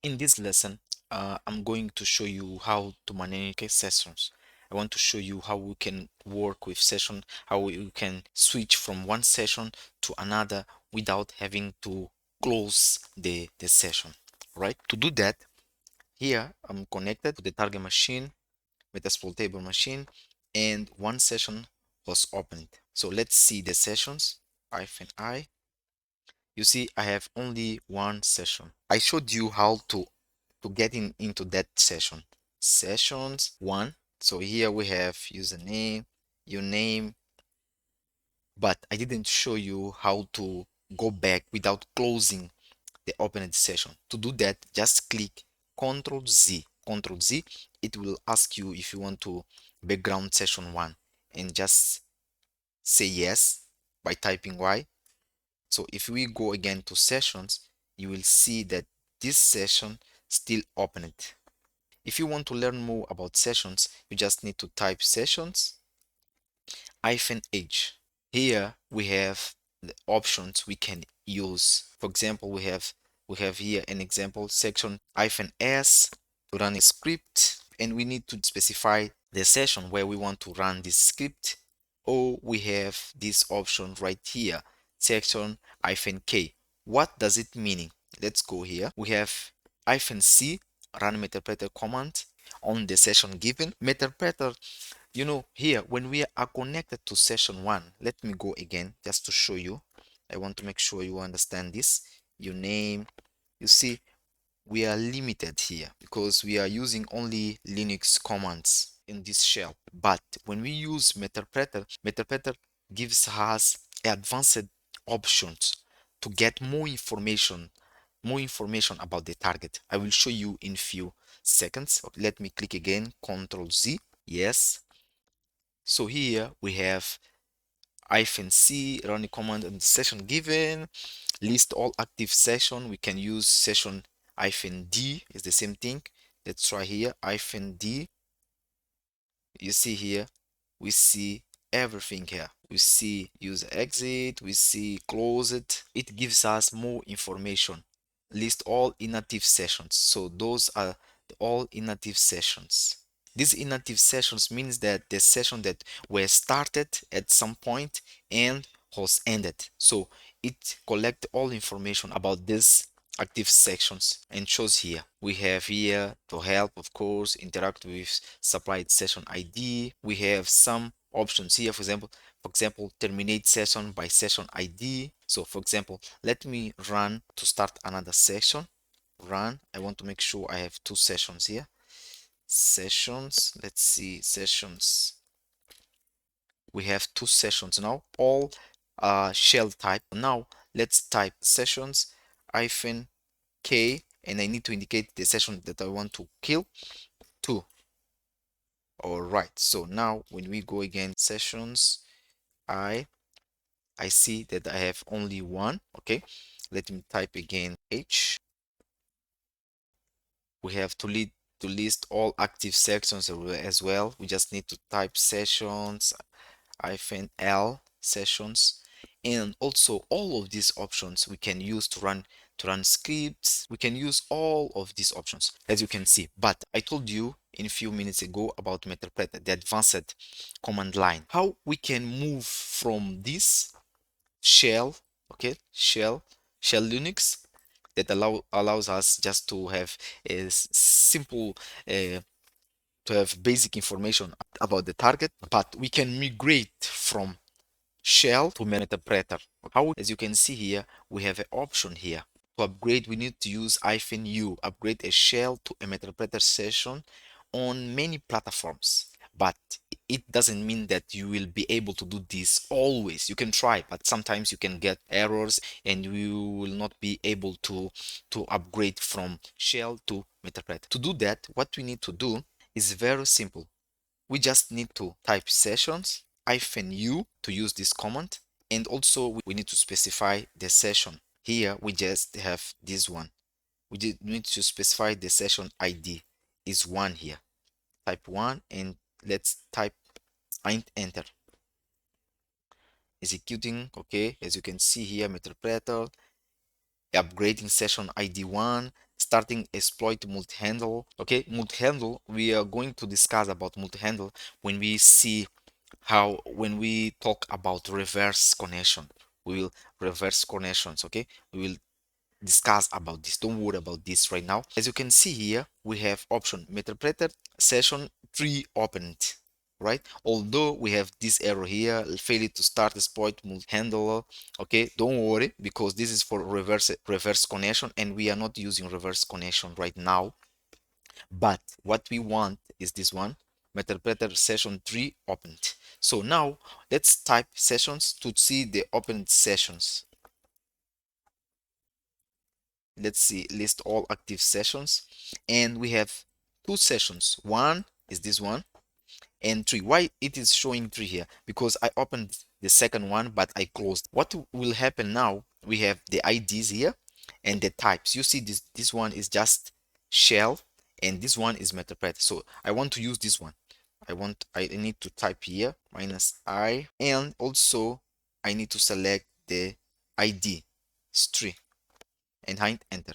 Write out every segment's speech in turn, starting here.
In this lesson, I'm going to show you how to manage sessions. I want to show you how we can work with session, how we can switch from one session to another without having to close the session. Right? To do that, here I'm connected to the target machine, Meterpreter machine, and one session was opened. So let's see the sessions. -I. You see, I have only one session. I showed you how to get into that session. Sessions one. So here we have username, your name, but I didn't show you how to go back without closing the opened session. To do that, just click Ctrl Z. Ctrl Z, it will ask you if you want to background session one and just say yes by typing Y. So if we go again to sessions, you will see that this session still opened. If you want to learn more about sessions, you just need to type sessions -H. Here we have the options we can use. For example, we have here an example section -S to run a script, and we need to specify the session where we want to run this script, or we have this option right here, section -K. What does it mean? Let's go here. We have -C, run Meterpreter command on the session given. Meterpreter, here when we are connected to session one, let me go again just to show you. I want to make sure you understand this. Your name, you see, we are limited here because we are using only Linux commands in this shell. But when we use Meterpreter gives us advanced options to get more information about the target. I will show you in few seconds. Let me click again, Ctrl Z. Yes. So here we have -C, run the command and the session given, list all active session. We can use session -D, is the same thing. Let's try here, -D. You see here, we see everything here. We see user exit, we see close it. It gives us more information. List all inactive sessions. So those are all inactive sessions. These inactive sessions means that the session that were started at some point and was ended. So it collect all information about this active sections and shows here. We have here to help, of course, interact with supplied session ID. We have some options here, for example, terminate session by session ID. So for example, let me run to start another session. Run. I want to make sure I have two sessions here. Sessions, let's see, sessions. We have two sessions now, all shell type. Now let's type sessions -K, and I need to indicate the session that I want to kill, 2. All right, so now when we go again sessions, I see that I have only one. Okay, let me type again H. We have to list all active sections as well. We just need to type sessions -L sessions, and also all of these options we can use to run scripts. We can use all of these options, as you can see. But I told you in a few minutes ago about Meterpreter, the advanced command line, how we can move from this shell, okay, shell Linux, that allows us just to have a simple to have basic information about the target, but we can migrate from shell to Meterpreter. How? As you can see here, we have an option here. To upgrade, we need to use -U, upgrade a shell to a Meterpreter session on many platforms. But it doesn't mean that you will be able to do this always. You can try, but sometimes you can get errors and you will not be able to upgrade from shell to Meterpreter. To do that, what we need to do is very simple. We just need to type sessions -U to use this command, and also we need to specify the session. Here we just have this one. We need to specify the session ID is 1 here. Type 1 and let's type enter. Executing. Okay, as you can see here, Meterpreter upgrading session ID 1, starting exploit multi-handle. Okay, multi-handle, we are going to discuss about multi-handle when we see how, when we talk about reverse connection. We will reverse connections. Okay, we will discuss about this. Don't worry about this right now. As you can see here, we have option Meterpreter session 3 opened, right? Although we have this error here, failure to start exploit handler. Okay, don't worry, because this is for reverse connection, and we are not using reverse connection right now. But what we want is this one, Meterpreter session 3 opened. So now let's type sessions to see the opened sessions. Let's see, list all active sessions, and we have two sessions. One is this one, and three. Why it is showing three here? Because I opened the second one but I closed. What will happen now, we have the IDs here and the types. You see, this one is just shell, and this one is Meterpreter. So I want to use this one. I need to type here -I, and also I need to select the ID string and hit enter.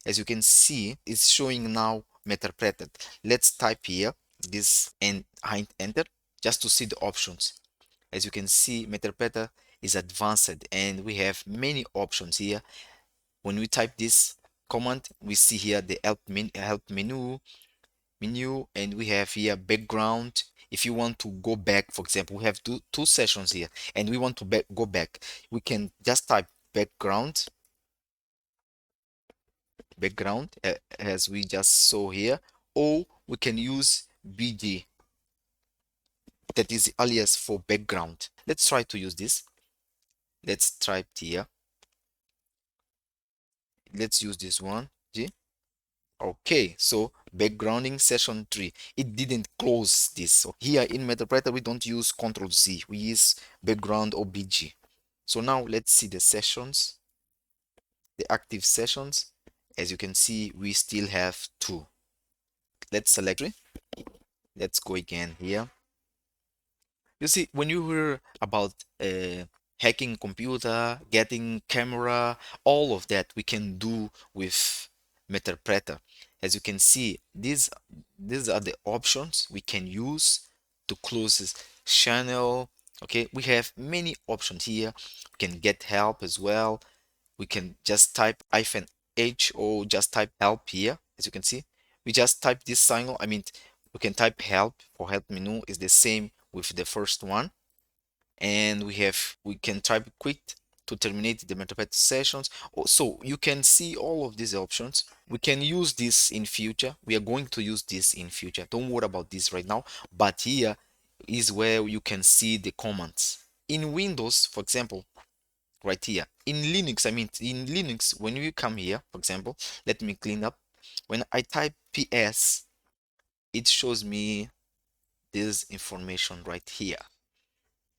As you can see, it's showing now Meterpreter. Let's type here this and hit enter just to see the options. As you can see, Meterpreter is advanced and we have many options here. When we type this command, we see here the help menu, and we have here background. If you want to go back, for example, we have two sessions here and we want to go back, we can just type background, as we just saw here, or we can use bg, that is the alias for background. Let's try to use this. Let's type here, let's use this one, G. Okay, so backgrounding session 3, it didn't close this. So here in Meterpreter we don't use Ctrl Z, we use background or bg. So now let's see the sessions, the active sessions. As you can see, we still have two. Let's select three. Let's go again here. You see, when you hear about hacking computer, getting camera, all of that we can do with Meterpreter. As you can see, these are the options we can use to close this channel. Okay, we have many options here. We can get help as well. We can just type -H or just type help here. As you can see, we just type this signal. I mean, we can type help for help menu is the same with the first one, and we can type quit to terminate the Meterpreter sessions. So you can see all of these options. We can use this in future. We are going to use this in future. Don't worry about this right now, but here is where you can see the commands in Windows, for example. Right here in Linux, I mean in Linux, when you come here, for example, let me clean up. When I type ps, it shows me this information right here.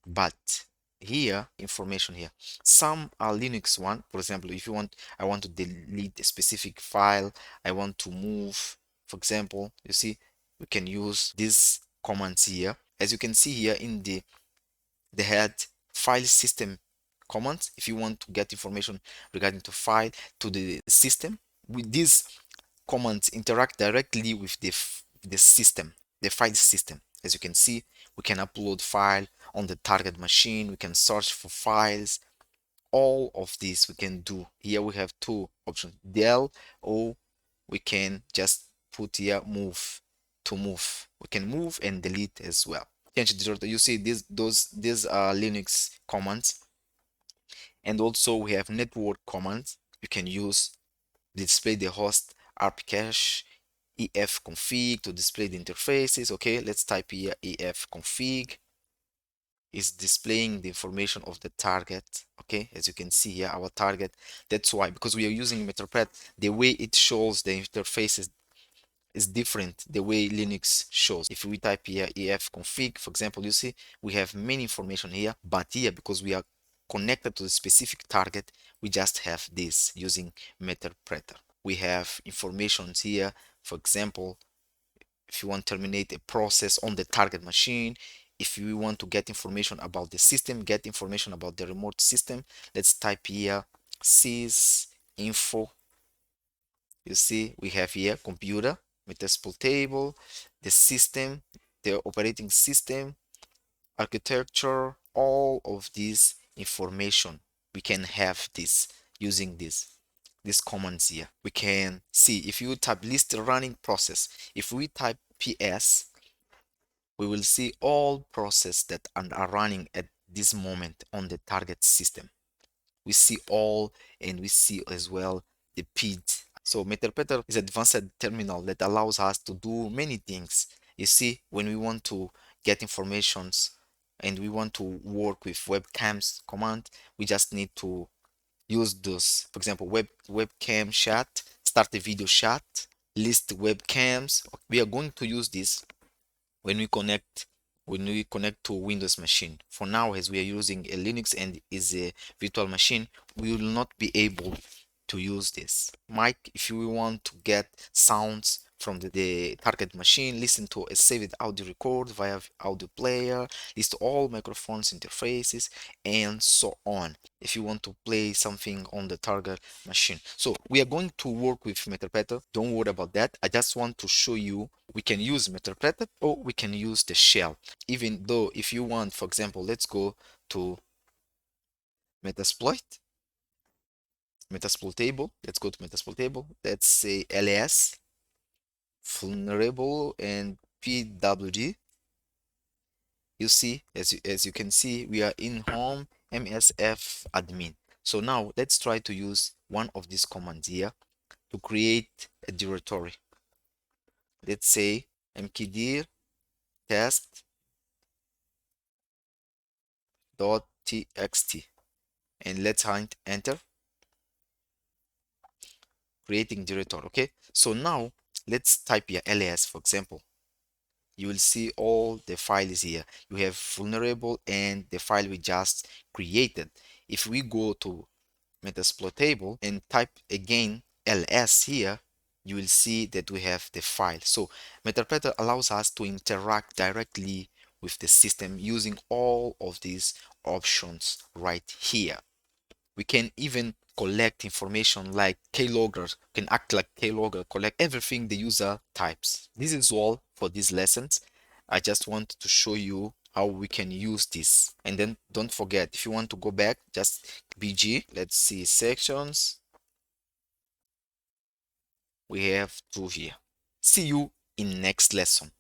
But here, information here, some are Linux one. For example, if you want, I want to delete a specific file, I want to move, for example, you see, we can use these commands here. As you can see here in the head, file system commands. If you want to get information regarding to file to the system, with these commands interact directly with the system, the file system. As you can see, we can upload file on the target machine, we can search for files. All of this we can do. Here we have two options, del, or we can just put here move, to move. We can move and delete as well. Change the directory. You see these are Linux commands. And also we have network commands. You can use display the host RP cache, ef config to display the interfaces. Okay, let's type here ef config. Is displaying the information of the target. Okay, as you can see here, our target. That's why, because we are using Meterpreter, the way it shows the interfaces is different the way Linux shows. If we type here ef config, for example, you see we have many information here, but here, because we are connected to the specific target, we just have this using Meterpreter. We have informations here, for example, if you want to terminate a process on the target machine, if you want to get information about the system, get information about the remote system, let's type here sys info You see, we have here computer, metastable table, the system, the operating system, architecture, all of this information. We can have this using these commands here. We can see if you type list running process. If we type PS, we will see all process that are running at this moment on the target system. We see all, and we see as well the PID. So Meterpreter is advanced terminal that allows us to do many things. You see, when we want to get informations and we want to work with webcams command, we just need to use those. For example, webcam chat, start a video chat, list webcams. We are going to use this when we connect to a Windows machine. For now, as we are using a Linux and is a virtual machine, we will not be able to use this. Mike, if you want to get sounds from the target machine, listen to a saved audio record via audio player, list all microphones interfaces, and so on. If you want to play something on the target machine. So we are going to work with Meterpreter. Don't worry about that. I just want to show you we can use Meterpreter or we can use the shell. Even though if you want, for example, let's go to Metasploit. Metasploit table. Let's go to Metasploit table. Let's say ls vulnerable and pwd. You see, as you can see, we are in home msf admin. So now let's try to use one of these commands here to create a directory. Let's say mkdir test.txt, and let's hit enter, creating directory. Okay, so now let's type here ls, for example. You will see all the files here. You have vulnerable and the file we just created. If we go to Metasploit table and type again ls here, you will see that we have the file. So Meterpreter allows us to interact directly with the system using all of these options right here. We can even collect information like keylogger, can act like keylogger, collect everything the user types. This is all for these lessons. I just want to show you how we can use this. And then don't forget, if you want to go back, just BG, let's see sections. We have two here. See you in next lesson.